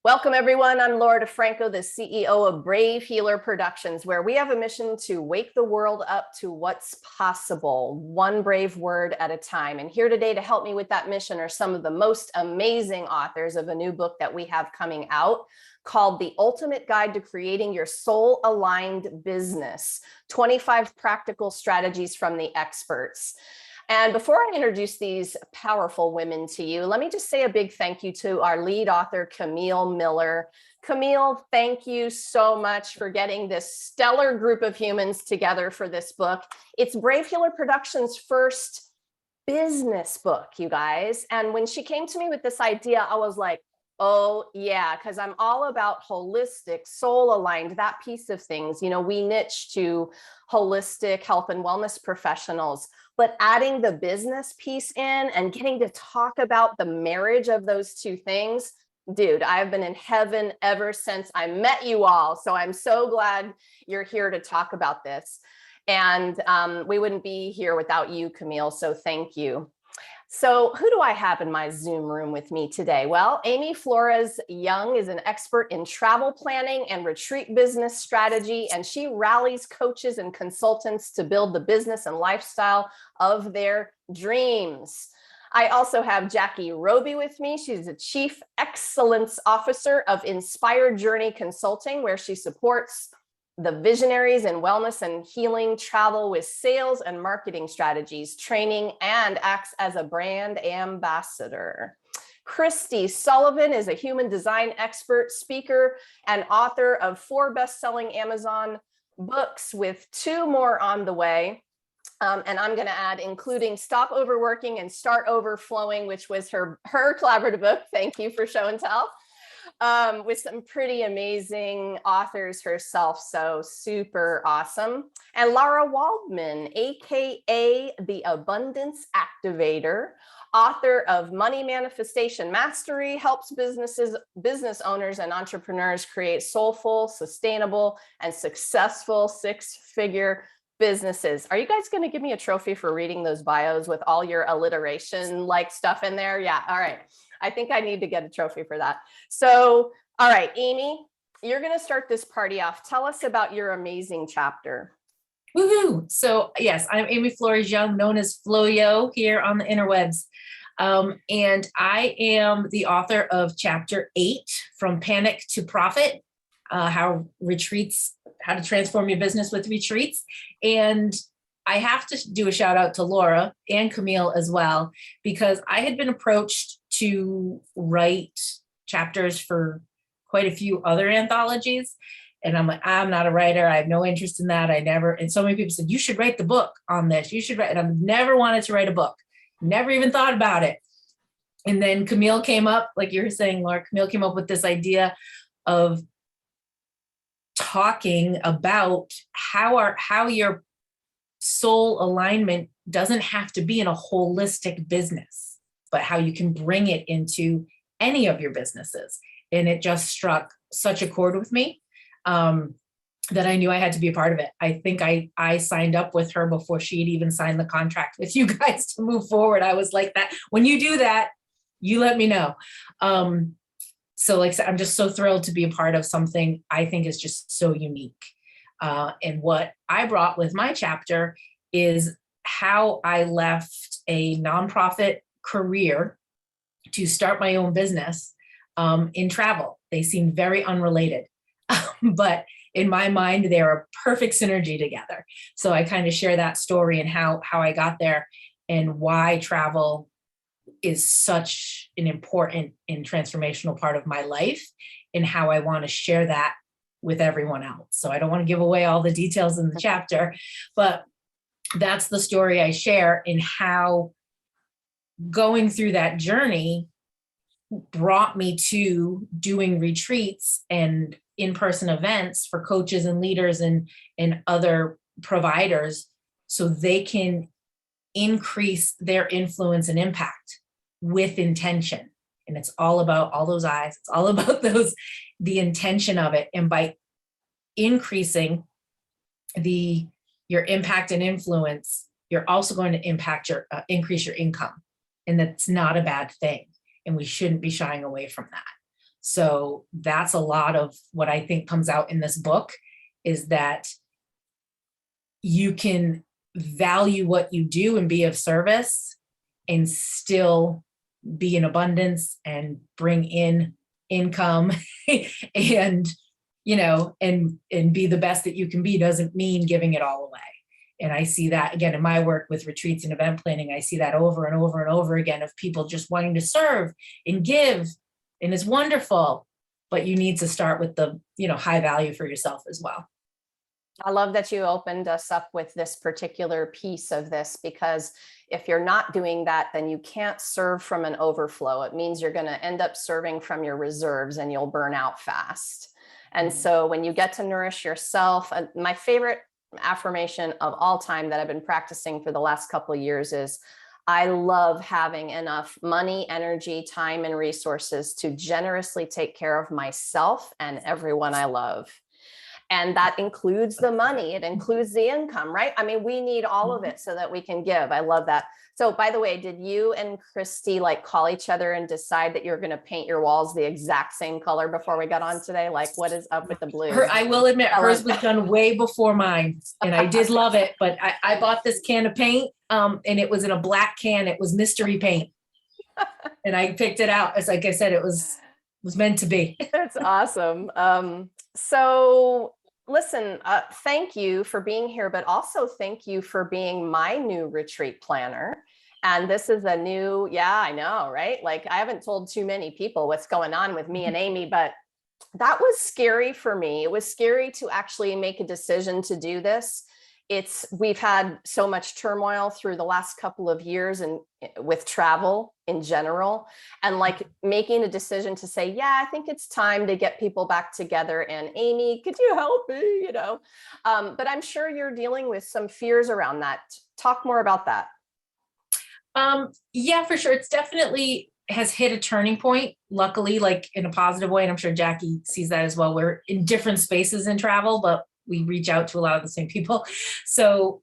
Welcome, everyone. I'm Lara DeFranco, the CEO of Brave Healer Productions, where we have a mission to wake the world up to what's possible, one brave word at a time. And here today to help me with that mission are some of the most amazing authors of a new book that we have coming out called The Ultimate Guide to Creating Your Soul-Aligned Business, 25 Practical Strategies from the Experts. And before I introduce these powerful women to you, let me just say a big thank you to our lead author, Camille Miller. Camille, thank you so much for getting this stellar group of humans together for this book. It's Brave Healer Productions' first business book, you guys. And when she came to me with this idea, I was like, oh yeah, because I'm all about holistic, soul aligned, that piece of things. You know, we niche to holistic health and wellness professionals, but adding the business piece in and getting to talk about the marriage of those two things, dude, I've been in heaven ever since I met you all. So I'm so glad you're here to talk about this. And we wouldn't be here without you, Camille. So thank you. So who do I have in my Zoom room with me today? Well, Amy Flores Young is an expert in travel planning and retreat business strategy, and she rallies coaches and consultants to build the business and lifestyle of their dreams. I also have Jackie Roby with me. She's the Chief Excellence Officer of Inspired Journey Consulting, where she supports the visionaries in wellness and healing travel with sales and marketing strategies, training, and acts as a brand ambassador. Christy Sullivan is a human design expert, speaker, and author of 4 best-selling Amazon books with 2 more on the way. And I'm going to add, including Stop Overworking and Start Overflowing, which was her collaborative book. Thank you for show and tell. With some pretty amazing authors herself, so super awesome. And Lara Waldman, aka the Abundance Activator, author of Money Manifestation Mastery, helps business owners and entrepreneurs create soulful, sustainable, and successful 6-figure businesses. Are you guys going to give me a trophy for reading those bios with all your alliteration like stuff in there? Yeah, all right. I think I need to get a trophy for that. So, all right, Amy, you're going to start this party off. Tell us about your amazing chapter. Woohoo! So yes, I'm Amy Flores Young, known as Flo-Yo here on the interwebs. And I am the author of chapter 8, From Panic to Profit, how to transform your business with retreats. And I have to do a shout out to Laura and Camille as well, because I had been approached to write chapters for quite a few other anthologies. And I'm like, I'm not a writer. I have no interest in that. And so many people said, you should write the book on this. You should write. And I've never wanted to write a book. Never even thought about it. And then Camille came up, like you were saying, Laura, Camille came up with this idea of talking about how your soul alignment doesn't have to be in a holistic business, but how you can bring it into any of your businesses. And it just struck such a chord with me that I knew I had to be a part of it. I think I signed up with her before she had even signed the contract with you guys to move forward. I was like that. When you do that, you let me know. So like I said, I'm just so thrilled to be a part of something I think is just so unique. And what I brought with my chapter is how I left a nonprofit career to start my own business in travel. They seem very unrelated, but in my mind, they're a perfect synergy together. So I kind of share that story and how I got there and why travel is such an important and transformational part of my life and how I want to share that with everyone else. So I don't want to give away all the details in the chapter, but that's the story I share in how going through that journey brought me to doing retreats and in-person events for coaches and leaders and other providers so they can increase their influence and impact with intention. And it's all about all those eyes. It's all about the intention of it. And by increasing your impact and influence, you're also going to increase your income. And that's not a bad thing. And we shouldn't be shying away from that. So that's a lot of what I think comes out in this book, is that you can value what you do and be of service and still be in abundance and bring in income and, and be the best that you can be. Doesn't mean giving it all away. And I see that again in my work with retreats and event planning. I see that over and over and over again of people just wanting to serve and give. And it's wonderful, but you need to start with the, high value for yourself as well. I love that you opened us up with this particular piece of this, because if you're not doing that, then you can't serve from an overflow. It means you're going to end up serving from your reserves and you'll burn out fast. And so when you get to nourish yourself, my favorite affirmation of all time that I've been practicing for the last couple of years is, I love having enough money, energy, time, and resources to generously take care of myself and everyone I love. And that includes the money. It includes the income, right? I mean, we need all of it so that we can give. I love that. So by the way, did you and Christy call each other and decide that you're going to paint your walls the exact same color before we got on today? What is up with the blue? I will admit, hers was done way before mine, and I did love it. But I bought this can of paint, and it was in a black can. It was mystery paint, and I picked it out. As like I said, it was meant to be. That's awesome. So listen, thank you for being here, but also thank you for being my new retreat planner. And this is a new, I know, right? I haven't told too many people what's going on with me and Amy, but that was scary for me. It was scary to actually make a decision to do this. We've had so much turmoil through the last couple of years and with travel in general, and making a decision to say, I think it's time to get people back together. And Amy, could you help me? But I'm sure you're dealing with some fears around that. Talk more about that. Yeah, for sure. It's definitely has hit a turning point, luckily, in a positive way. And I'm sure Jackie sees that as well. We're in different spaces in travel, but we reach out to a lot of the same people. So,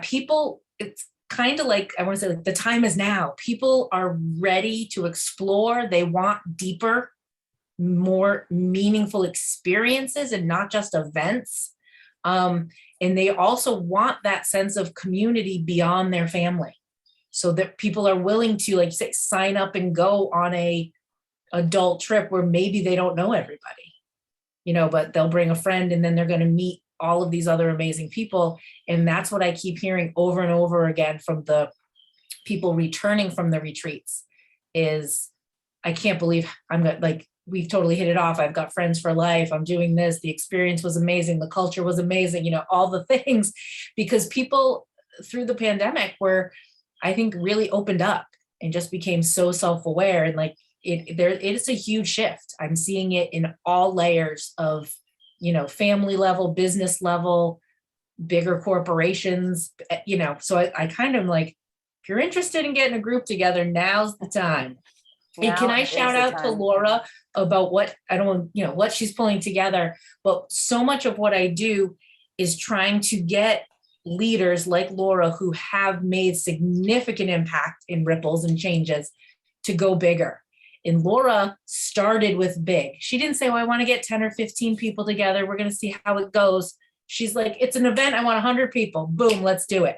people, it's kind of I want to say the time is now. People are ready to explore. They want deeper, more meaningful experiences and not just events. And they also want that sense of community beyond their family, so that people are willing to sign up and go on a adult trip where maybe they don't know everybody. But they'll bring a friend, and then they're going to meet all of these other amazing people. And that's what I keep hearing over and over again from the people returning from the retreats is, I can't believe we've totally hit it off. I've got friends for life. I'm doing this. The experience was amazing. The culture was amazing, all the things, because people through the pandemic were, I think, really opened up and just became so self-aware. And it is a huge shift. I'm seeing it in all layers of, family level, business level, bigger corporations, so I kind of if you're interested in getting a group together, now's the time. And can I shout out to Laura about what she's pulling together, but so much of what I do is trying to get leaders like Laura who have made significant impact in ripples and changes to go bigger. And Laura started with big. She didn't say, I want to get 10 or 15 people together. We're going to see how it goes. She's like, it's an event. I want 100 people. Boom, let's do it.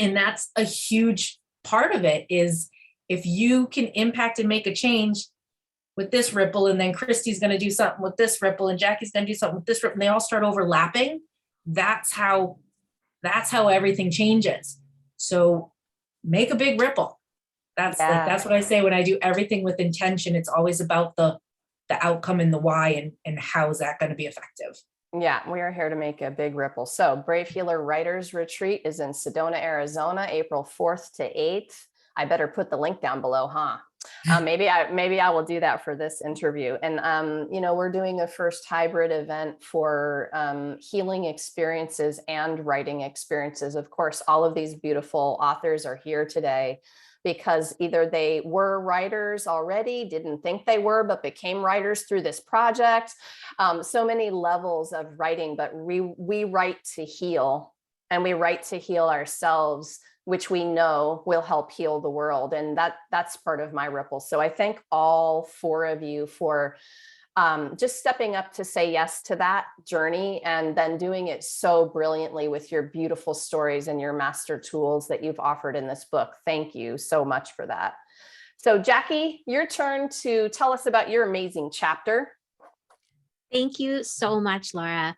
And that's a huge part of it is if you can impact and make a change with this ripple, and then Christy's going to do something with this ripple, and Jackie's going to do something with this ripple, and they all start overlapping. That's how everything changes. So make a big ripple. That's what I say when I do everything with intention. It's always about the outcome and the why and how is that going to be effective. Yeah, we are here to make a big ripple. So Brave Healer Writers Retreat is in Sedona, Arizona, April 4th to 8th. I better put the link down below, huh? Maybe I will do that for this interview. And, we're doing a first hybrid event for healing experiences and writing experiences. Of course, all of these beautiful authors are here today because either they were writers already, didn't think they were, but became writers through this project. So many levels of writing, but we write to heal, and we write to heal ourselves, which we know will help heal the world. And that's part of my ripple. So I thank all four of you for just stepping up to say yes to that journey, and then doing it so brilliantly with your beautiful stories and your master tools that you've offered in this book. Thank you so much for that. So Jackie, your turn to tell us about your amazing chapter. Thank you so much, Laura.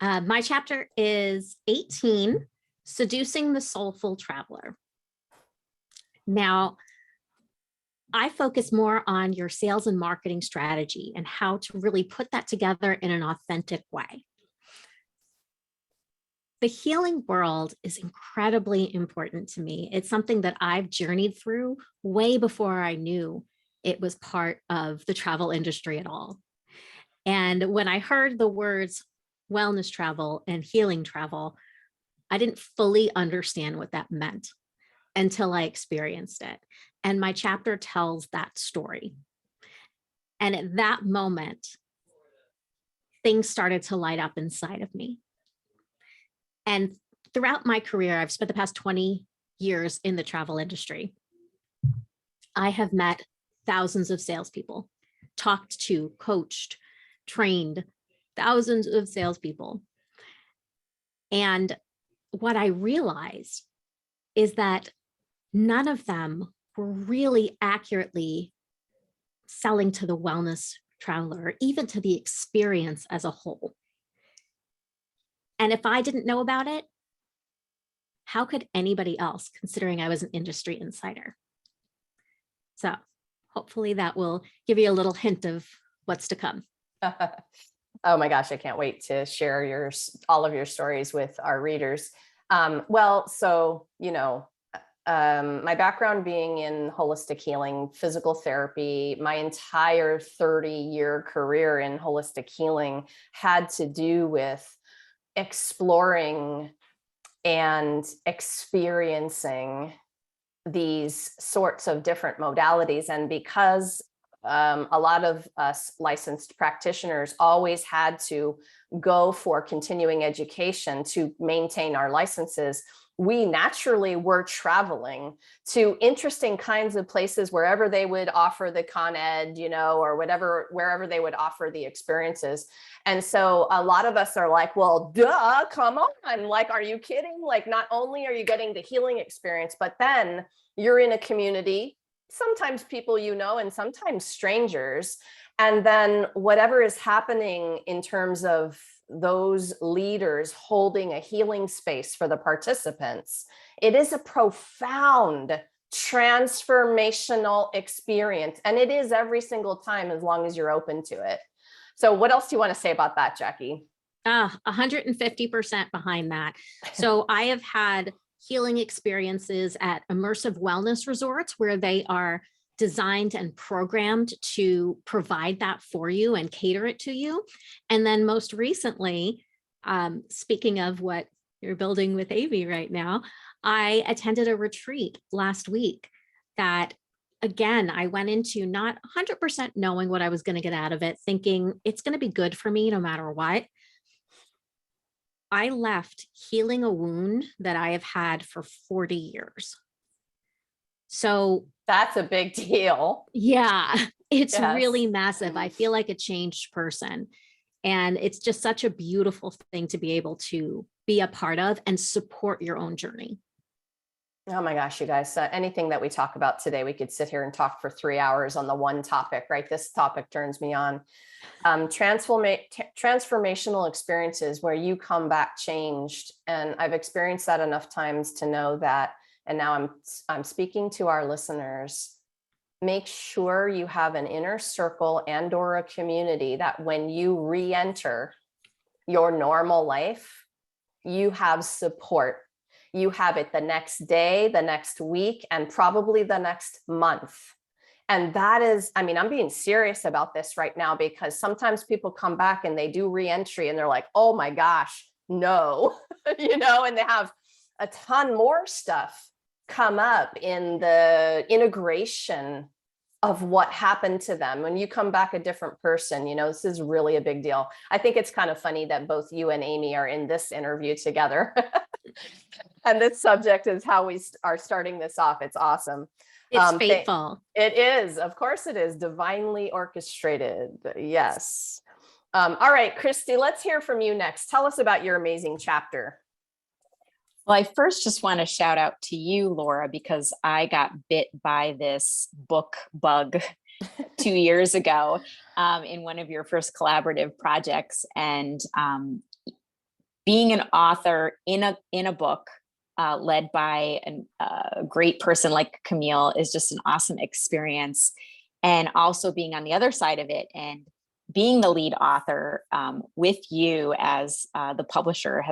My chapter is 18, Seducing the Soulful Traveler. Now, I focus more on your sales and marketing strategy and how to really put that together in an authentic way. The healing world is incredibly important to me. It's something that I've journeyed through way before I knew it was part of the travel industry at all. And when I heard the words wellness travel and healing travel, I didn't fully understand what that meant until I experienced it. And my chapter tells that story. And at that moment, things started to light up inside of me. And throughout my career, I've spent the past 20 years in the travel industry. I have met thousands of salespeople, talked to, coached, trained thousands of salespeople. And what I realized is that none of them were really accurately selling to the wellness traveler, or even to the experience as a whole. And if I didn't know about it, how could anybody else, considering I was an industry insider? So hopefully that will give you a little hint of what's to come. Oh my gosh, I can't wait to share all of your stories with our readers. My background being in holistic healing, physical therapy, my entire 30-year career in holistic healing had to do with exploring and experiencing these sorts of different modalities. And because a lot of us licensed practitioners always had to go for continuing education to maintain our licenses, we naturally were traveling to interesting kinds of places wherever they would offer the con ed, or wherever they would offer the experiences. And so a lot of us are like, well, duh, come on. Like, are you kidding? Like, not only are you getting the healing experience, but then you're in a community, sometimes people and sometimes strangers. And then whatever is happening in terms of those leaders holding a healing space for the participants, it is a profound transformational experience. And it is every single time, as long as you're open to it. So what else do you want to say about that, Jackie? 150% behind that. So I have had healing experiences at immersive wellness resorts where they are designed and programmed to provide that for you and cater it to you. And then most recently, speaking of what you're building with Amy right now, I attended a retreat last week that, again, I went into not 100% knowing what I was going to get out of it, thinking it's going to be good for me no matter what. I left healing a wound that I have had for 40 years. So that's a big deal. Yeah, it's really massive. I feel like a changed person. And it's just such a beautiful thing to be able to be a part of and support your own journey. Oh my gosh, you guys, anything that we talk about today, we could sit here and talk for 3 hours on the one topic, right? This topic turns me on. Transformational experiences where you come back changed. And I've experienced that enough times to know that. And now I'm speaking to our listeners. Make sure you have an inner circle and or a community that when you re-enter your normal life, you have support. You have it the next day, the next week, and probably the next month. And that is, I'm being serious about this right now, because sometimes people come back and they do re-entry and they're like, oh my gosh, no, and they have a ton more stuff come up in the integration of what happened to them. When you come back a different person, this is really a big deal. I think it's kind of funny that both you and Amy are in this interview together. And this subject is how we are starting this off. It's awesome. It's fateful. It is. Of course it is. Divinely orchestrated. Yes. All right, Christy, let's hear from you next. Tell us about your amazing chapter. Well, I first just want to shout out to you, Laura, because I got bit by this book bug 2 years ago in one of your first collaborative projects. And being an author in a book led by a great person like Camille is just an awesome experience. And also being on the other side of it and being the lead author with you as the publisher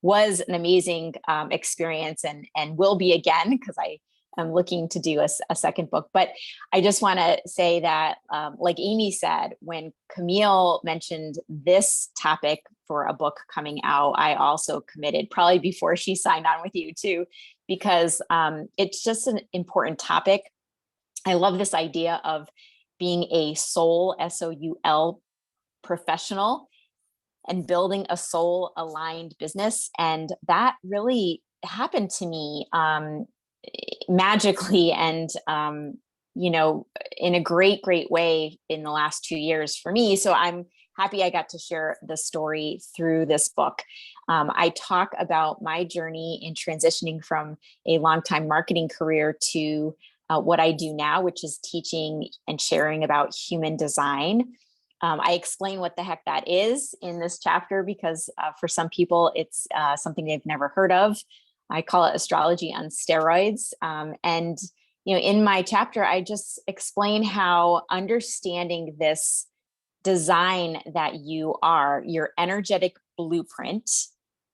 was an amazing experience and will be again, because I am looking to do a second book. But I just want to say that, like Amy said, when Camille mentioned this topic for a book coming out, I also committed probably before she signed on with you too, because it's just an important topic. I love this idea of being a soul, SOUL professional, and building a soul aligned business. And that really happened to me magically and, in a great, great way in the last 2 years for me. So I'm happy I got to share the story through this book. I talk about my journey in transitioning from a longtime marketing career to what I do now, which is teaching and sharing about human design. I explain what the heck that is in this chapter because for some people, it's something they've never heard of. I call it astrology on steroids. And in my chapter, I just explain how understanding this design that you are, your energetic blueprint,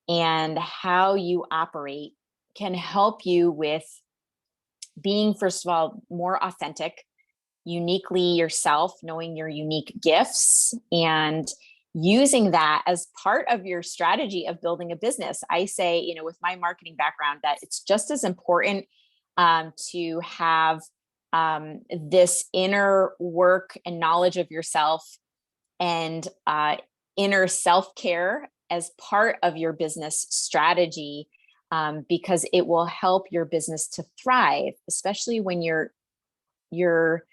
and how you operate can help you with being, first of all, more authentic, uniquely yourself, knowing your unique gifts, and using that as part of your strategy of building a business. I say, with my marketing background, that it's just as important to have this inner work and knowledge of yourself and inner self-care as part of your business strategy, because it will help your business to thrive, especially when you're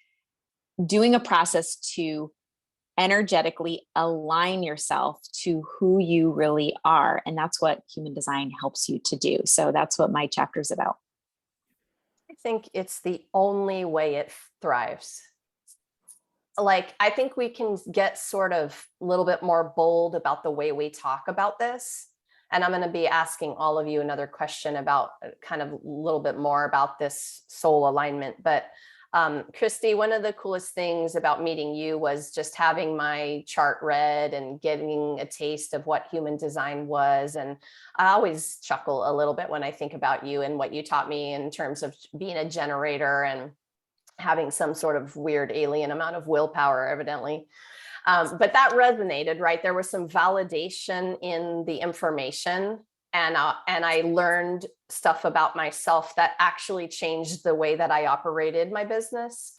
doing a process to energetically align yourself to who you really are. And that's what human design helps you to do. So that's what my chapter is about. I think it's the only way it thrives. I think we can get sort of a little bit more bold about the way we talk about this. And I'm going to be asking all of you another question about kind of a little bit more about this soul alignment. But Christy, one of the coolest things about meeting you was just having my chart read and getting a taste of what human design was. And I always chuckle a little bit when I think about you and what you taught me in terms of being a generator and having some sort of weird alien amount of willpower, evidently. But that resonated, right? There was some validation in the information. And I learned stuff about myself that actually changed the way that I operated my business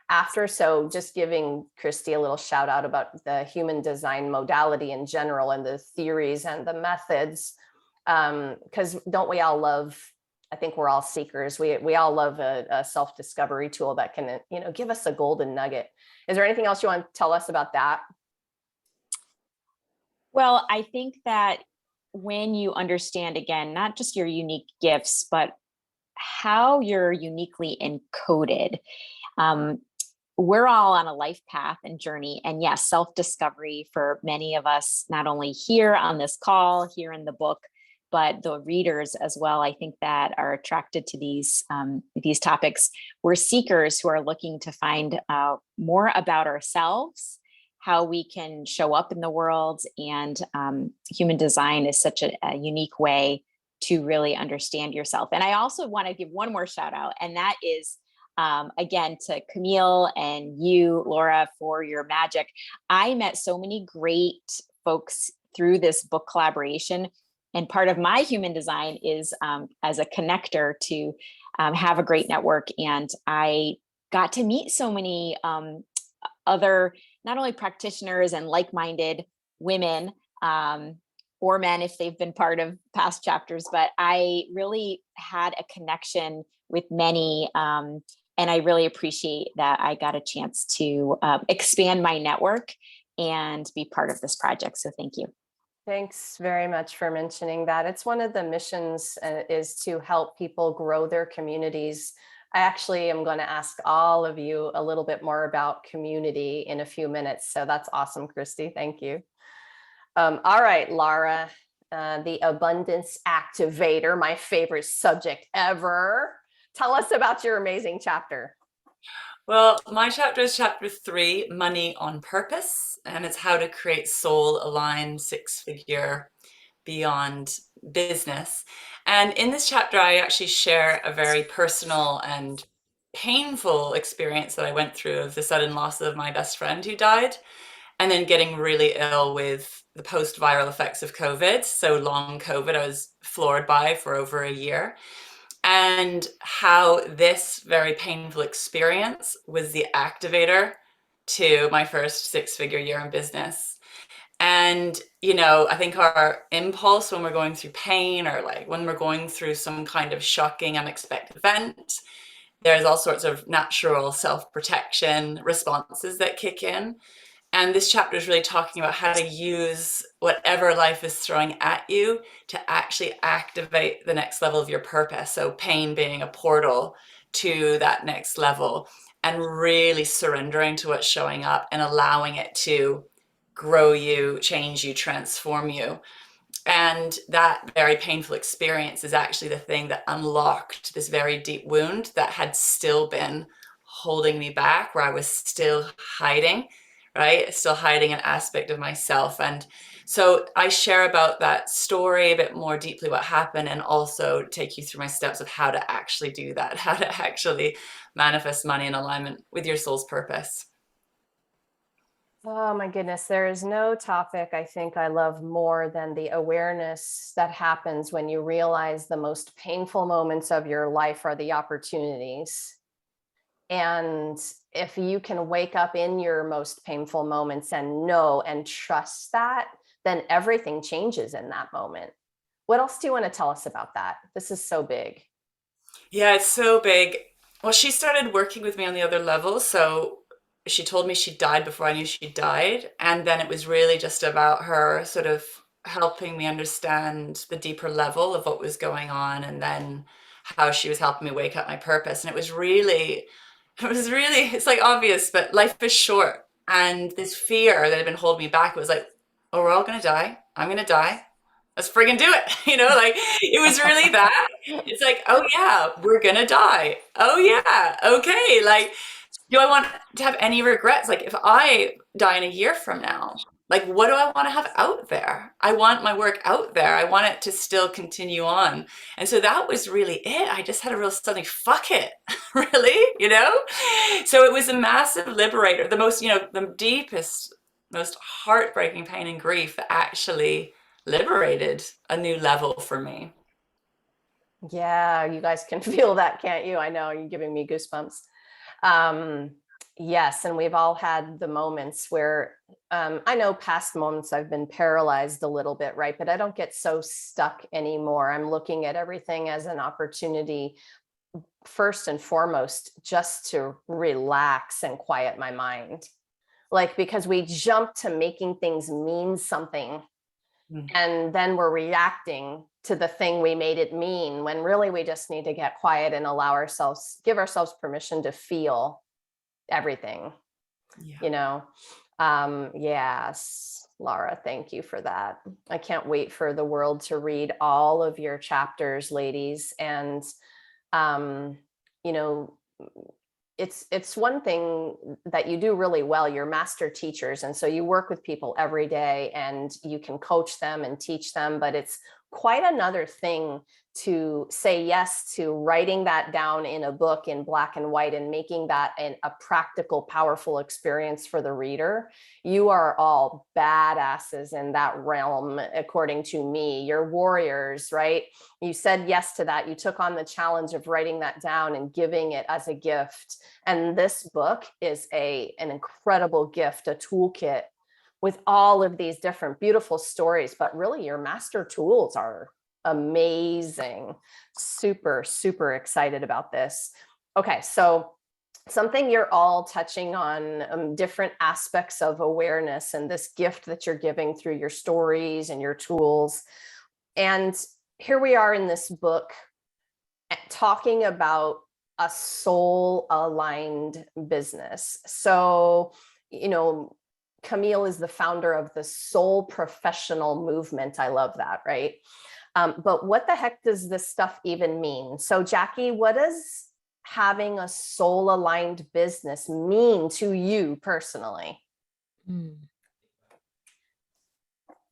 after. So just giving Christy a little shout out about the human design modality in general and the theories and the methods. Because don't we all love, I think we're all seekers. We all love a self-discovery tool that can, give us a golden nugget. Is there anything else you want to tell us about that? Well, I think that when you understand, again, not just your unique gifts, but how you're uniquely encoded. We're all on a life path and journey. And yes, self-discovery for many of us, not only here on this call, here in the book, but the readers as well, I think that are attracted to these topics. We're seekers who are looking to find more about ourselves, how we can show up in the world. And human design is such a unique way to really understand yourself. And I also want to give one more shout out, and that is, again, to Camille and you, Laura, for your magic. I met so many great folks through this book collaboration. And part of my human design is as a connector to have a great network. And I got to meet so many other, not only practitioners and like-minded women or men if they've been part of past chapters, but I really had a connection with many. And I really appreciate that I got a chance to expand my network and be part of this project. So thank you. Thanks very much for mentioning that. It's one of the missions is to help people grow their communities. I actually am going to ask all of you a little bit more about community in a few minutes. So that's awesome, Christy. Thank you. All right, Lara, the Abundance Activator, my favorite subject ever. Tell us about your amazing chapter. Well, my chapter is chapter 3, Money on Purpose, and it's how to create soul-aligned six-figure beyond business. And in this chapter, I actually share a very personal and painful experience that I went through of the sudden loss of my best friend who died, and then getting really ill with the post-viral effects of COVID. So long COVID, I was floored by for over a year. And how this very painful experience was the activator to my first six-figure year in business. And, you know, I think our impulse when we're going through pain or like when we're going through some kind of shocking, unexpected event, there's all sorts of natural self-protection responses that kick in. And this chapter is really talking about how to use whatever life is throwing at you to actually activate the next level of your purpose. So pain being a portal to that next level, and really surrendering to what's showing up and allowing it to grow you, change you, transform you. And that very painful experience is actually the thing that unlocked this very deep wound that had still been holding me back, where I was still hiding, right? Still hiding an aspect of myself. And so I share about that story a bit more deeply, what happened, and also take you through my steps of how to actually do that, how to actually manifest money in alignment with your soul's purpose. Oh my goodness, there is no topic I think I love more than the awareness that happens when you realize the most painful moments of your life are the opportunities. And if you can wake up in your most painful moments and know and trust that, then everything changes in that moment. What else do you want to tell us about that? This is so big. Yeah, it's so big. Well, she started working with me on the other level. So she told me she died before I knew she died. And then it was really just about her sort of helping me understand the deeper level of what was going on, and then how she was helping me wake up my purpose. And it's like obvious, but life is short. And this fear that had been holding me back was like, oh, we're all going to die. I'm going to die. Let's friggin' do it. You know, like it was really that. It's like, oh yeah, we're going to die. Oh yeah. Okay. Like, do I want to have any regrets? Like if I die in a year from now, like what do I want to have out there? I want my work out there. I want it to still continue on. And so that was really it. I just had a real suddenly, fuck it, really, you know? So it was a massive liberator, the most, you know, the deepest, most heartbreaking pain and grief that actually liberated a new level for me. Yeah, you guys can feel that, can't you? I know you're giving me goosebumps. Yes, and we've all had the moments where I know past moments I've been paralyzed a little bit, right? But I don't get so stuck anymore. I'm looking at everything as an opportunity, first and foremost, just to relax and quiet my mind. Like, because we jump to making things mean something, and then we're reacting to the thing we made it mean, when really we just need to get quiet and give ourselves permission to feel everything. Yeah. You know. Yes, Lara, thank you for that. I can't wait for the world to read all of your chapters, ladies. And you know, it's one thing that you do really well. You're master teachers, and so you work with people every day and you can coach them and teach them, but it's quite another thing to say yes to writing that down in a book in black and white and making that a practical, powerful experience for the reader. You are all badasses in that realm, according to me. You're warriors, right? You said yes to that. You took on the challenge of writing that down and giving it as a gift. And this book is an incredible gift, a toolkit with all of these different beautiful stories, but really your master tools are amazing. Super, super excited about this. Okay, so something you're all touching on, different aspects of awareness and this gift that you're giving through your stories and your tools. And here we are in this book talking about a soul aligned business. So, you know, Camille is the founder of the Soul Professional Movement. I love that, right? But what the heck does this stuff even mean? So Jackie, what does having a soul aligned business mean to you personally?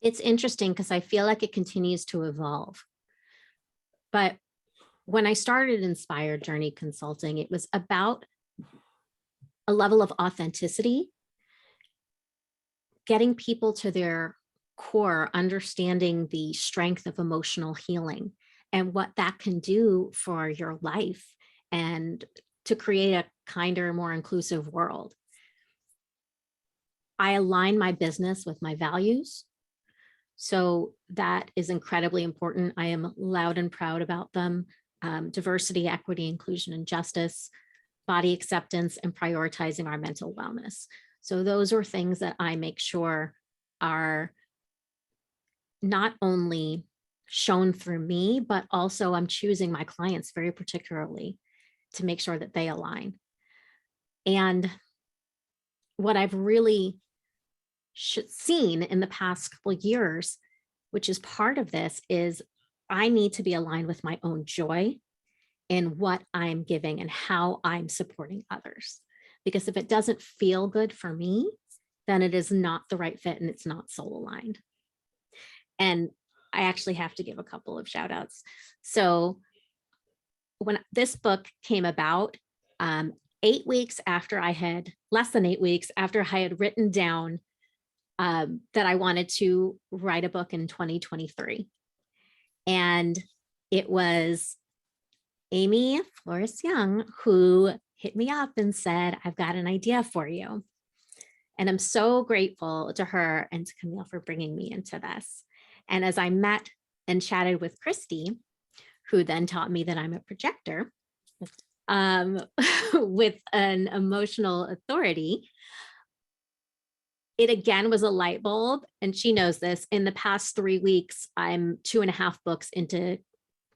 It's interesting because I feel like it continues to evolve. But when I started Inspired Journey Consulting, it was about a level of authenticity, getting people to their core, understanding the strength of emotional healing and what that can do for your life and to create a kinder, more inclusive world. I align my business with my values. So that is incredibly important. I am loud and proud about them. Diversity, equity, inclusion, and justice, body acceptance, and prioritizing our mental wellness. So those are things that I make sure are not only shown through me, but also I'm choosing my clients very particularly to make sure that they align. And what I've really seen in the past couple of years, which is part of this, is I need to be aligned with my own joy in what I'm giving and how I'm supporting others. Because if it doesn't feel good for me, then it is not the right fit and it's not soul aligned. And I actually have to give a couple of shout outs. So when this book came about, 8 weeks after I had, less than 8 weeks after I had written down that I wanted to write a book in 2023. And it was Amy Flores Young who hit me up and said, I've got an idea for you. And I'm so grateful to her and to Camille for bringing me into this. And as I met and chatted with Christy, who then taught me that I'm a projector with an emotional authority, it again was a light bulb. And she knows this. In the past 3 weeks, I'm 2.5 books into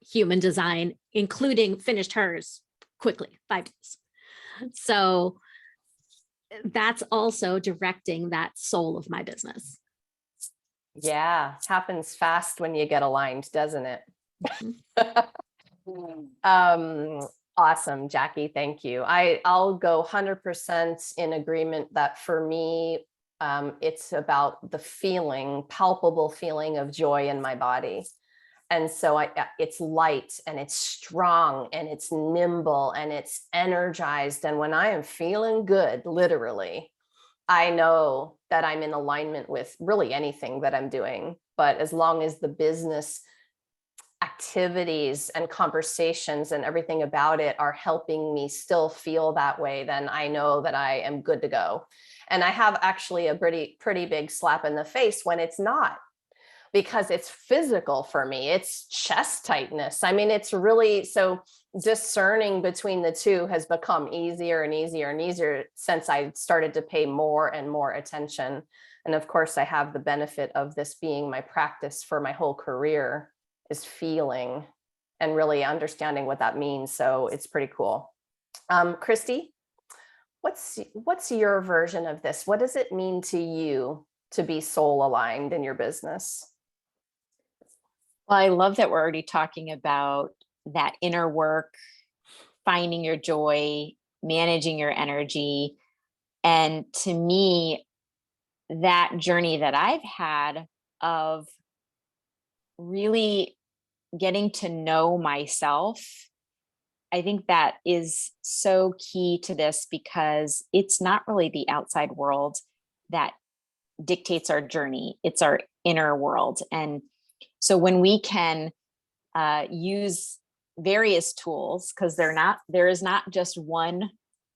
human design, including finished hers quickly, 5 days. So that's also directing that soul of my business. Yeah, happens fast when you get aligned, doesn't it? Awesome, Jackie. Thank you. I'll go 100% in agreement that for me, it's about the feeling, palpable feeling of joy in my body. And so it's light and it's strong and it's nimble and it's energized. And when I am feeling good, literally, I know that I'm in alignment with really anything that I'm doing. But as long as the business activities and conversations and everything about it are helping me still feel that way, then I know that I am good to go. And I have actually a pretty big slap in the face when it's not, because it's physical for me. It's chest tightness. I mean, it's really, so discerning between the two has become easier and easier and easier since I started to pay more and more attention. And of course, I have the benefit of this being my practice for my whole career, is feeling and really understanding what that means. So it's pretty cool. Christy, what's your version of this? What does it mean to you to be soul aligned in your business? Well, I love that we're already talking about that inner work, finding your joy, managing your energy. And to me, that journey that I've had of really getting to know myself, I think that is so key to this, because it's not really the outside world that dictates our journey. It's our inner world. And so when we can use various tools, because there is not just one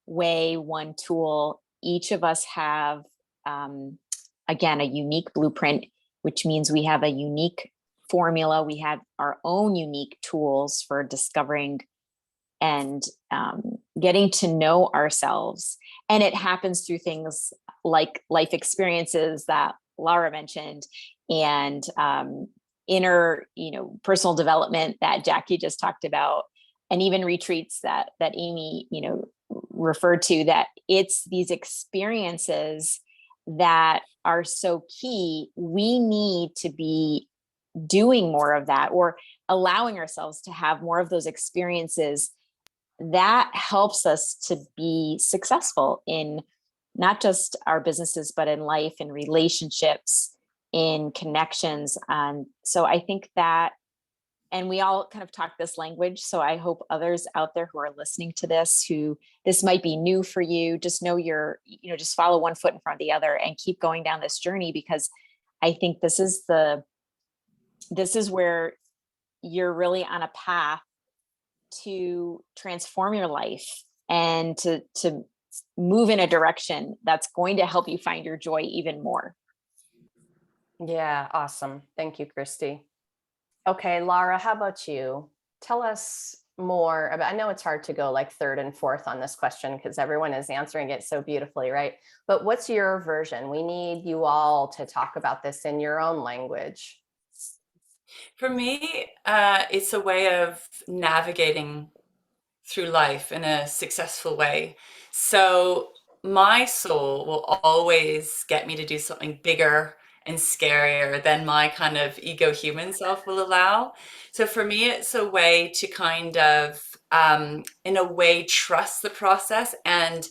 way, one tool. Each of us have, again, a unique blueprint, which means we have a unique formula. We have our own unique tools for discovering and getting to know ourselves. And it happens through things like life experiences that Lara mentioned, and inner, personal development that Jackie just talked about, and even retreats that Amy, referred to. That it's these experiences that are so key. We need to be doing more of that, or allowing ourselves to have more of those experiences. That helps us to be successful in not just our businesses, but in life, in relationships, in connections. So I think that, and we all kind of talk this language. So I hope others out there who are listening to this, who this might be new for you, just know just follow one foot in front of the other and keep going down this journey, because I think this is where you're really on a path to transform your life and to move in a direction that's going to help you find your joy even more. Yeah, awesome. Thank you, Christy. Okay, Lara, how about you? Tell us more about, I know it's hard to go like third and fourth on this question because everyone is answering it so beautifully, right? But what's your version? We need you all to talk about this in your own language. For me, it's a way of navigating through life in a successful way. So my soul will always get me to do something bigger and scarier than my kind of ego human self will allow. So for me, it's a way to kind of, in a way, trust the process and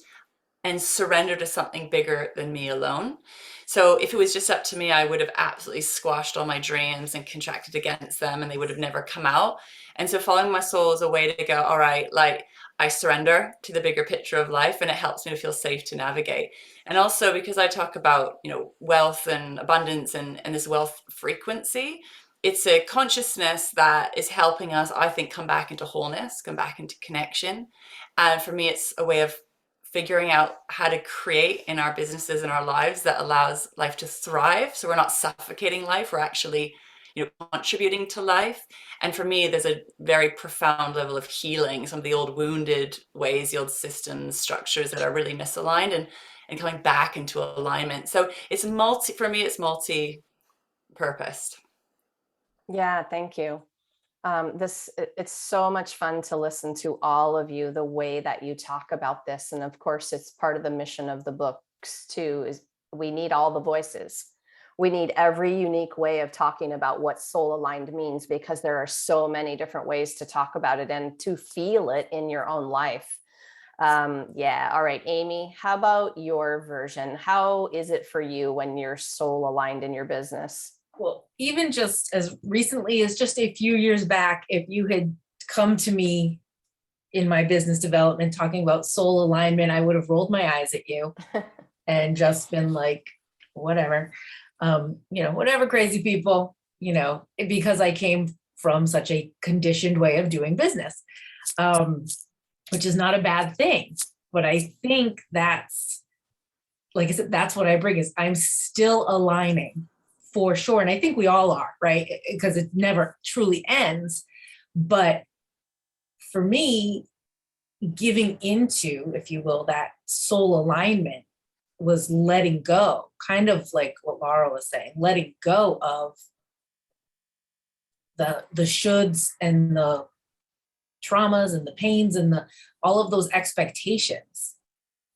surrender to something bigger than me alone. So if it was just up to me, I would have absolutely squashed all my dreams and contracted against them, and they would have never come out. And so following my soul is a way to go, all right, like I surrender to the bigger picture of life, and it helps me to feel safe to navigate. And also because I talk about, wealth and abundance and this wealth frequency, it's a consciousness that is helping us, I think, come back into wholeness, come back into connection. And for me, it's a way of figuring out how to create in our businesses and our lives that allows life to thrive. So we're not suffocating life, we're actually, contributing to life. And for me, there's a very profound level of healing some of the old wounded ways, the old systems, structures that are really misaligned, and coming back into alignment. So it's multi-purposed. Yeah, thank you. It's so much fun to listen to all of you, the way that you talk about this. And of course, it's part of the mission of the books too, is we need all the voices. We need every unique way of talking about what soul aligned means, because there are so many different ways to talk about it and to feel it in your own life. Yeah. All right, Amy, how about your version? How is it for you when you're soul aligned in your business? Well, even just as recently as just a few years back, if you had come to me in my business development talking about soul alignment, I would have rolled my eyes at you and just been like, whatever, whatever, crazy people, because I came from such a conditioned way of doing business, which is not a bad thing. But I think that's, like I said, that's what I bring, is I'm still aligning. For sure. And I think we all are, right? Because it never truly ends. But for me, giving into, if you will, that soul alignment was letting go, kind of like what Lara was saying, letting go of the shoulds and the traumas and the pains and all of those expectations.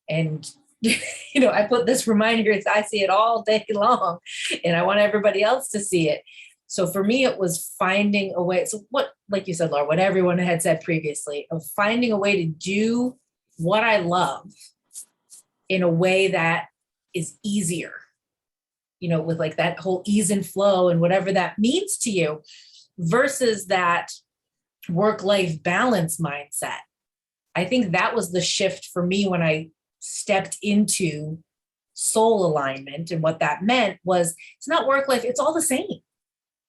And I put this reminder, I see it all day long, and I want everybody else to see it. So for me, it was finding a way. So what, like you said, Laura, what everyone had said previously, of finding a way to do what I love in a way that is easier, with like that whole ease and flow and whatever that means to you. versus that work-life balance mindset. I think that was the shift for me when I stepped into soul alignment. And what that meant was it's not work life, it's all the same.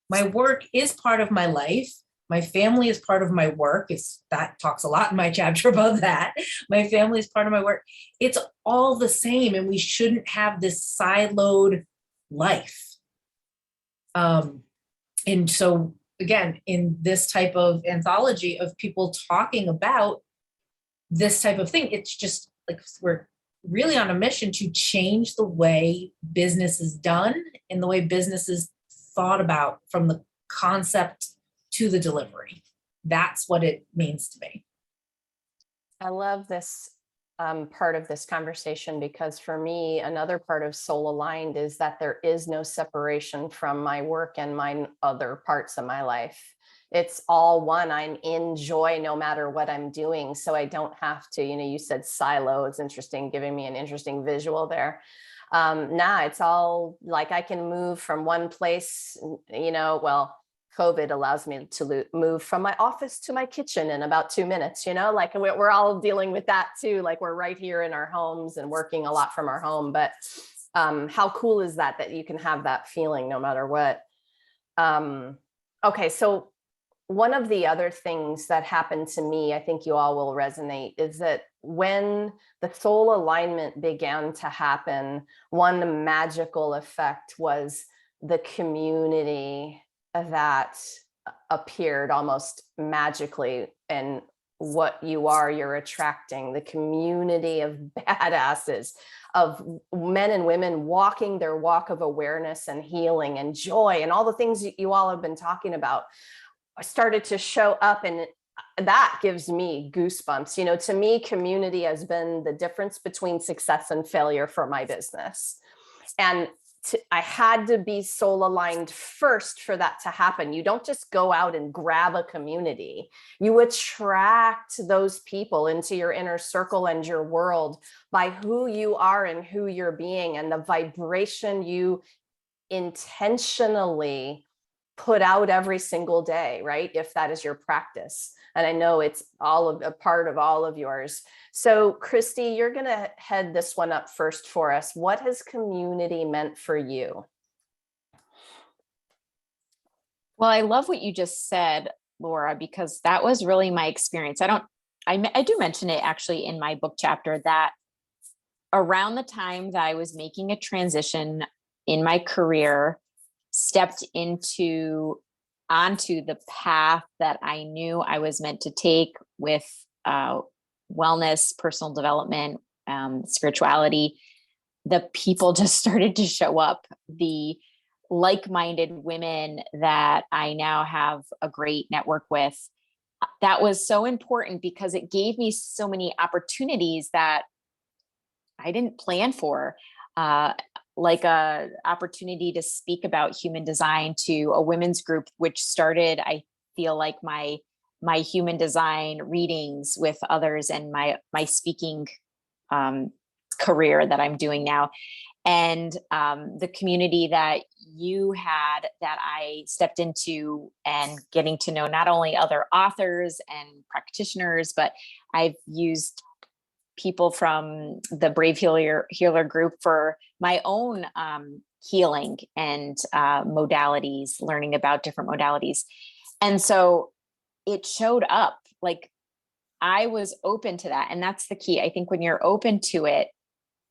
My work is part of my life. My family is part of my work. That talks a lot in my chapter about that. My family is part of my work. It's all the same, and we shouldn't have this siloed life. And so again, in this type of anthology of people talking about this type of thing, it's just like we're really on a mission to change the way business is done and the way business is thought about from the concept to the delivery. That's what it means to me. I love this part of this conversation, because for me, another part of soul aligned is that there is no separation from my work and my other parts of my life. It's all one. I'm in joy no matter what I'm doing. So I don't have to, you said silo. It's interesting, giving me an interesting visual there. It's all like I can move from one place, well, COVID allows me to move from my office to my kitchen in about 2 minutes, like we're all dealing with that too. Like we're right here in our homes and working a lot from our home. But how cool is that you can have that feeling no matter what? Okay, so one of the other things that happened to me, I think you all will resonate, is that when the soul alignment began to happen, one magical effect was the community that appeared almost magically. And what you're attracting the community of badasses, of men and women walking their walk of awareness and healing and joy and all the things you all have been talking about started to show up, and that gives me goosebumps. To me, community has been the difference between success and failure for my business. And I had to be soul aligned first for that to happen. You don't just go out and grab a community. You attract those people into your inner circle and your world by who you are and who you're being, and the vibration you intentionally put out every single day, right? If that is your practice. And I know it's a part of all of yours. So Christy, you're going to head this one up first for us. What has community meant for you? Well, I love what you just said, Laura, because that was really my experience. I do mention it actually in my book chapter, that around the time that I was making a transition in my career, stepped onto the path that I knew I was meant to take with wellness, personal development, spirituality, the people just started to show up. The like-minded women that I now have a great network with. That was so important because it gave me so many opportunities that I didn't plan for. Like a opportunity to speak about human design to a women's group, which started, I feel like my human design readings with others and my speaking career that I'm doing now. And the community that you had, that I stepped into, and getting to know not only other authors and practitioners, but I've used people from the Brave Healer group for my own healing and modalities, learning about different modalities. And so it showed up, like I was open to that. And that's the key. I think when you're open to it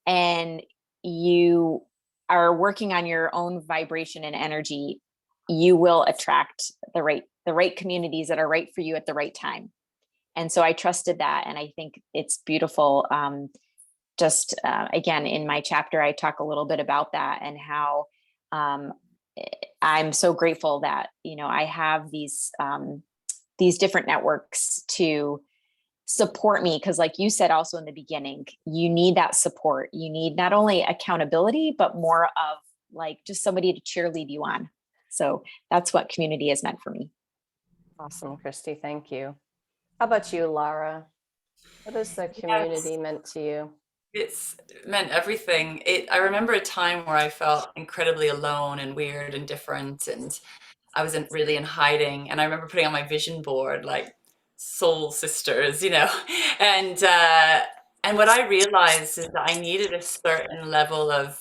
and you are working on your own vibration and energy, you will attract the right communities that are right for you at the right time. And so I trusted that. And I think it's beautiful. Again, in my chapter, I talk a little bit about that and how I'm so grateful that, I have these different networks to support me. Because like you said, also in the beginning, you need that support. You need not only accountability, but more of like just somebody to cheerlead you on. So that's what community has meant for me. Awesome, Christy. Thank you. How about you, Lara? What has the community meant to you? It's meant everything. I remember a time where I felt incredibly alone and weird and different, and I wasn't really in hiding. And I remember putting on my vision board, like soul sisters, and what I realized is that I needed a certain level of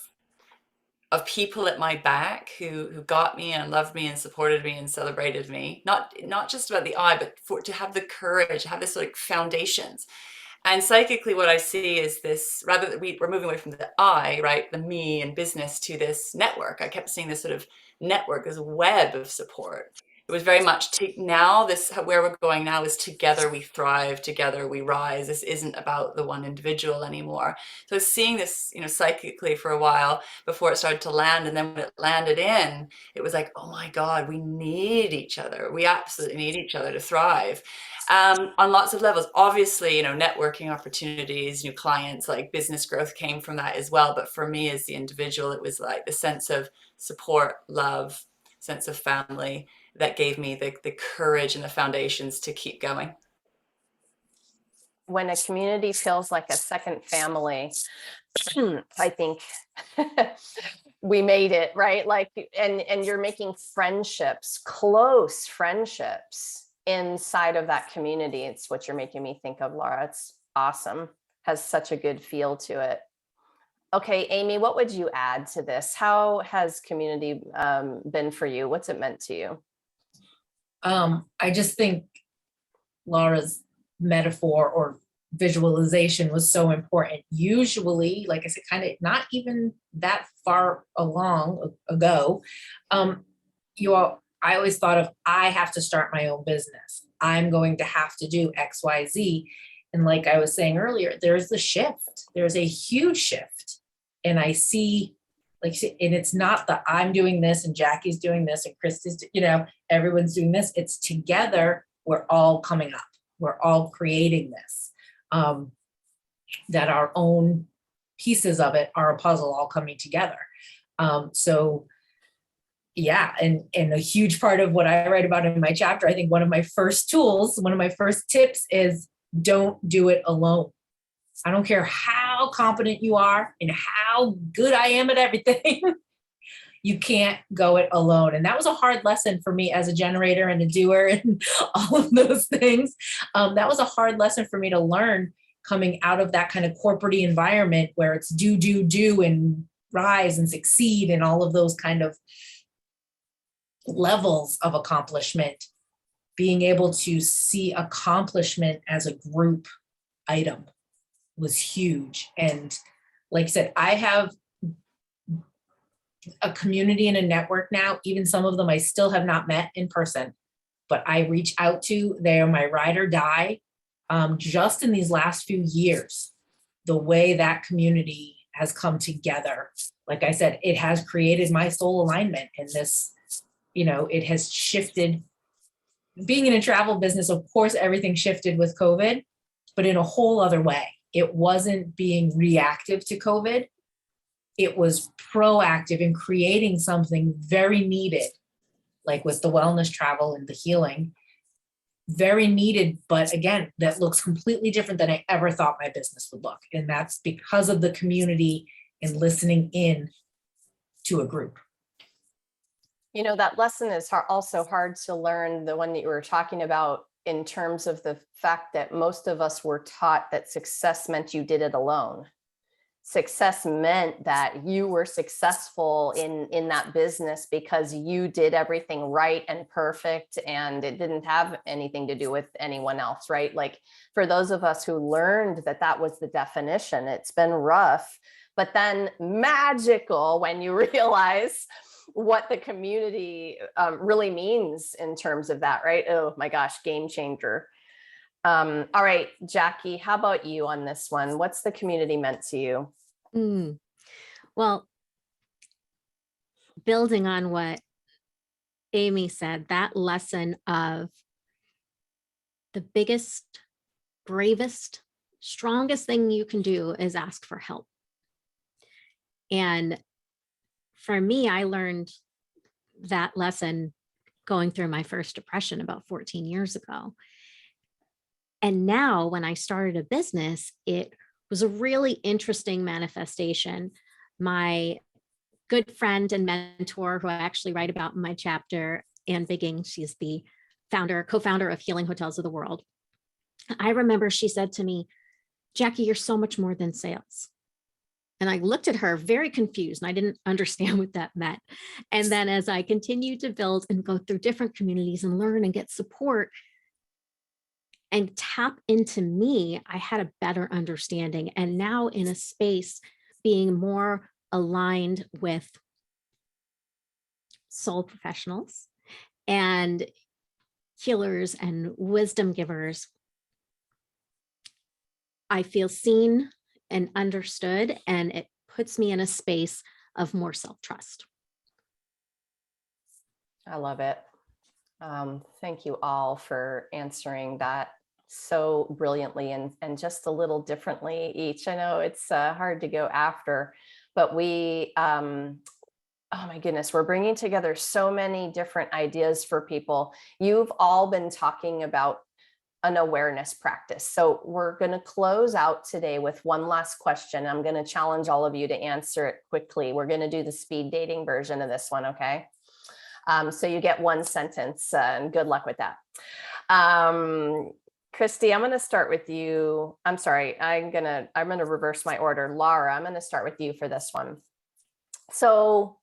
people at my back who got me and loved me and supported me and celebrated me. Not just about the I, but to have the courage, have this like foundations. And psychically, what I see is this, rather that we're moving away from the I, right, the me and business, to this network. I kept seeing this sort of network, this web of support. It was very much now this, where we're going now is together we thrive, together we rise. This isn't about the one individual anymore. So I was seeing this, psychically for a while before it started to land. And then when it landed in, it was like, oh my God, we need each other. We absolutely need each other to thrive. On lots of levels. Obviously, networking opportunities, new clients, like business growth came from that as well. But for me as the individual, it was like the sense of support, love, sense of family that gave me the courage and the foundations to keep going. When a community feels like a second family, I think we made it, right? Like, and you're making friendships, close friendships inside of that community. It's what you're making me think of, Lara. It's awesome. Has such a good feel to it. Okay, Amy, what would you add to this? How has community been for you? What's it meant to you? I just think Laura's metaphor or visualization was so important. Usually, like I said, kind of not even that far ago, I always thought of, I have to start my own business. I'm going to have to do X, Y, Z. And like I was saying earlier, there's the shift. There's a huge shift. And I see, and it's not that I'm doing this and Jackie's doing this and Christy's, everyone's doing this. It's together. We're all coming up. We're all creating this. That our own pieces of it are a puzzle all coming together. So yeah, and a huge part of what I write about in my chapter, I think one of my first tips is don't do it alone. I don't care how competent you are and how good I am at everything. You can't go it alone. And that was a hard lesson for me as a generator and a doer and all of those things. That was a hard lesson for me to learn coming out of that kind of corporate environment where it's do, and rise and succeed and all of those kind of levels of accomplishment. Being able to see accomplishment as a group item was huge. And like I said, I have a community and a network now. Even some of them I still have not met in person, but I reach out to. They are my ride or die. Just in these last few years, the way that community has come together, like I said, it has created my soul alignment. And this, it has shifted. Being in a travel business, of course, everything shifted with COVID, but in a whole other way. It wasn't being reactive to COVID. It was proactive in creating something very needed, like with the wellness travel and the healing, very needed. But again, that looks completely different than I ever thought my business would look. And that's because of the community and listening in to a group. That lesson is also hard to learn, the one that you were talking about, in terms of the fact that most of us were taught that success meant you did it alone. Success meant that you were successful in that business because you did everything right and perfect, and it didn't have anything to do with anyone else, right? Like, for those of us who learned that was the definition, it's been rough, but then magical when you realize what the community really means in terms of that, right? Oh my gosh, game changer. All right, Jackie, how about you on this one? What's the community meant to you? Well, building on what Amy said, that lesson of the biggest, bravest, strongest thing you can do is ask for help. And for me, I learned that lesson going through my first depression about 14 years ago. And now when I started a business, it was a really interesting manifestation. My good friend and mentor, who I actually write about in my chapter, Ann Bigging. She's the co-founder of Healing Hotels of the World. I remember she said to me, Jackie, you're so much more than sales. And I looked at her very confused and I didn't understand what that meant. And then as I continued to build and go through different communities and learn and get support and tap into me, I had a better understanding. And now in a space being more aligned with soul professionals and healers and wisdom givers, I feel seen and understood, and it puts me in a space of more self-trust. I love it. Thank you all for answering that so brilliantly and just a little differently each. I know it's hard to go after, but we, oh my goodness, we're bringing together so many different ideas for people. You've all been talking about an awareness practice. So we're going to close out today with one last question. I'm going to challenge all of you to answer it quickly. We're going to do the speed dating version of this one. Okay. So you get one sentence and good luck with that. Christy, I'm going to start with you. I'm sorry. I'm going to reverse my order. Lara, I'm going to start with you for this one. So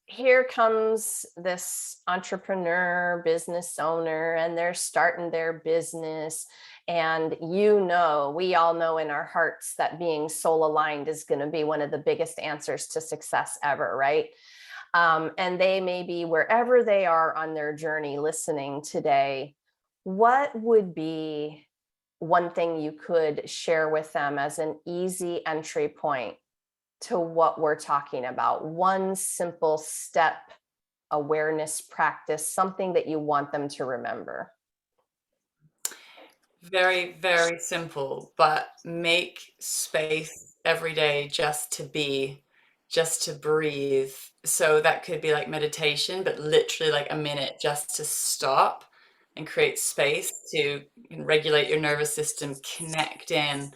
here comes this entrepreneur, business owner, and they're starting their business. And we all know in our hearts that being soul aligned is going to be one of the biggest answers to success ever, right? And they may be wherever they are on their journey listening today. What would be one thing you could share with them as an easy entry point to what we're talking about? One simple step awareness practice, something that you want them to remember. Very, very simple, but make space every day just to be, just to breathe. So that could be like meditation, but literally like a minute just to stop and create space to regulate your nervous system, connect in,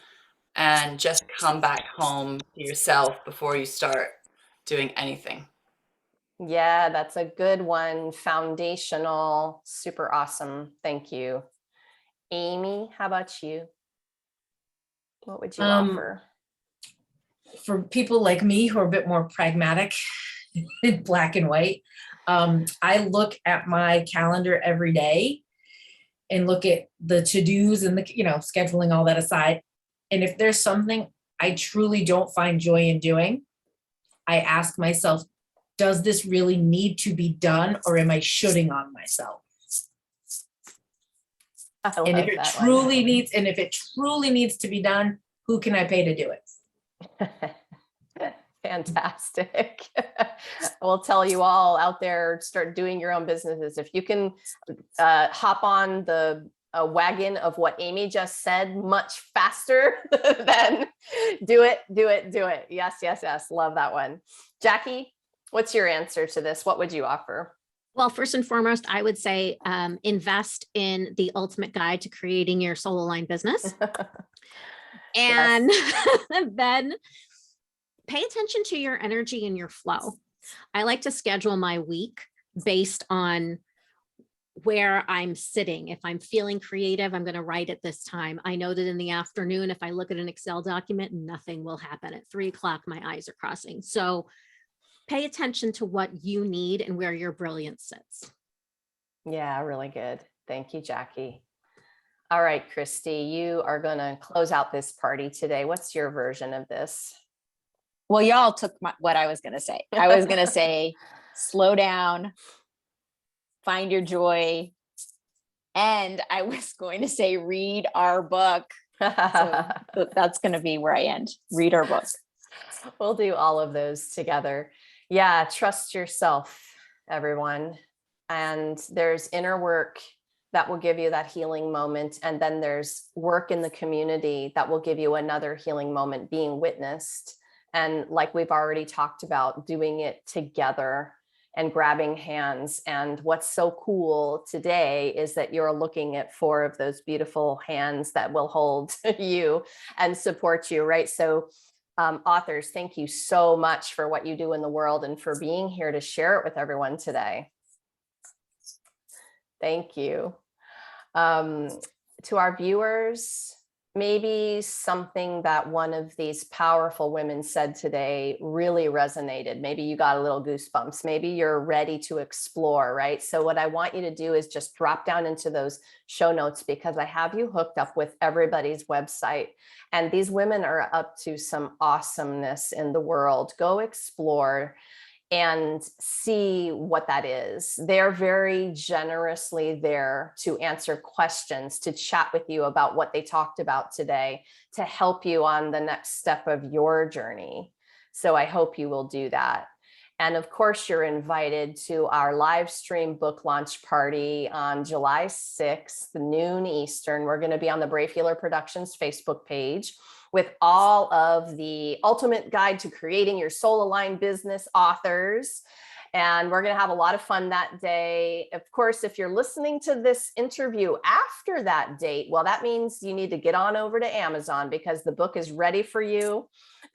and just come back home to yourself before you start doing anything. Yeah, that's a good one. Foundational, super awesome. Thank you. Amy, how about you? What would you offer? For people like me who are a bit more pragmatic, black and white, I look at my calendar every day and look at the to-dos and the, scheduling all that aside. And if there's something I truly don't find joy in doing, I ask myself, does this really need to be done, or am I shooting on myself? And if it truly needs to be done, who can I pay to do it? Fantastic. We'll tell you all out there, start doing your own businesses. If you can hop on the wagon of what Amy just said much faster, then do it. Yes, yes, yes. Love that one. Jackie, what's your answer to this? What would you offer? Well, first and foremost, I would say invest in the ultimate guide to creating your soul aligned business. And then pay attention to your energy and your flow. I like to schedule my week based on where I'm sitting. If I'm feeling creative, I'm going to write at this time. I know that in the afternoon, if I look at an Excel document, nothing will happen. At 3 o'clock, my eyes are crossing. So pay attention to what you need and where your brilliance sits. Yeah, really good. Thank you, Jackie. All right, Christy, you are going to close out this party today. What's your version of this? Well, y'all took what I was going to say. I was going to say, slow down, find your joy. And I was going to say, read our book. So that's going to be where I end. Read our book. We'll do all of those together. Yeah. Trust yourself, everyone. And there's inner work that will give you that healing moment. And then there's work in the community that will give you another healing moment, being witnessed. And like we've already talked about, doing it together and grabbing hands. And what's so cool today is that you're looking at 4 of those beautiful hands that will hold you and support you, right? So authors, thank you so much for what you do in the world and for being here to share it with everyone today. Thank you. To our viewers, maybe something that one of these powerful women said today really resonated. Maybe you got a little goosebumps. Maybe you're ready to explore, right? So what I want you to do is just drop down into those show notes, because I have you hooked up with everybody's website. And these women are up to some awesomeness in the world. Go explore and see what that is. They're very generously there to answer questions, to chat with you about what they talked about today, to help you on the next step of your journey. So I hope you will do that. And of course, you're invited to our live stream book launch party on July 6th, noon Eastern. We're going to be on the Brave Healer Productions Facebook page with all of the ultimate guide to creating your soul aligned business authors. And we're going to have a lot of fun that day. Of course, if you're listening to this interview after that date, well, that means you need to get on over to Amazon, because the book is ready for you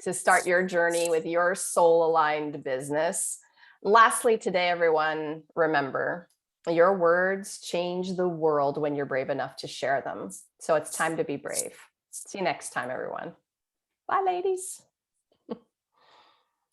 to start your journey with your soul aligned business. Lastly, today, everyone, remember, your words change the world when you're brave enough to share them. So it's time to be brave. See you next time, everyone. Bye, ladies.